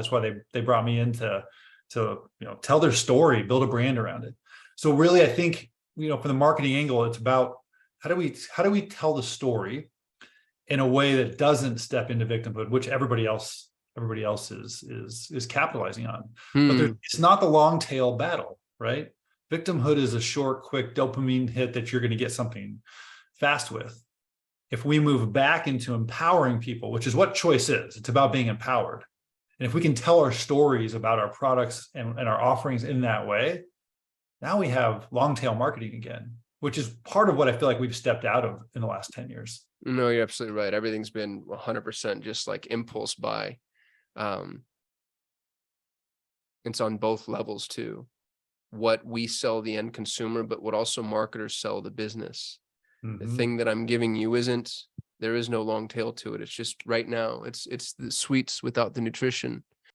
That's why they brought me in to tell their story, build a brand around it. So really, I think, from the marketing angle, it's about how do we tell the story in a way that doesn't step into victimhood, which everybody else is capitalizing on. But it's not the long tail battle, right? Victimhood is a short, quick dopamine hit that you're going to get something fast with. If we move back into empowering people, which is what choice is, it's about being empowered. And if we can tell our stories about our products and our offerings in that way, now we have long tail marketing again, which is part of what I feel like we've stepped out of in the last 10 years. No, you're absolutely right. Everything's been 100% just like impulse buy. It's on both levels too. What we sell the end consumer, but what also marketers sell the business. The thing that I'm giving you there is no long tail to it. It's just right now, it's the sweets without the nutrition.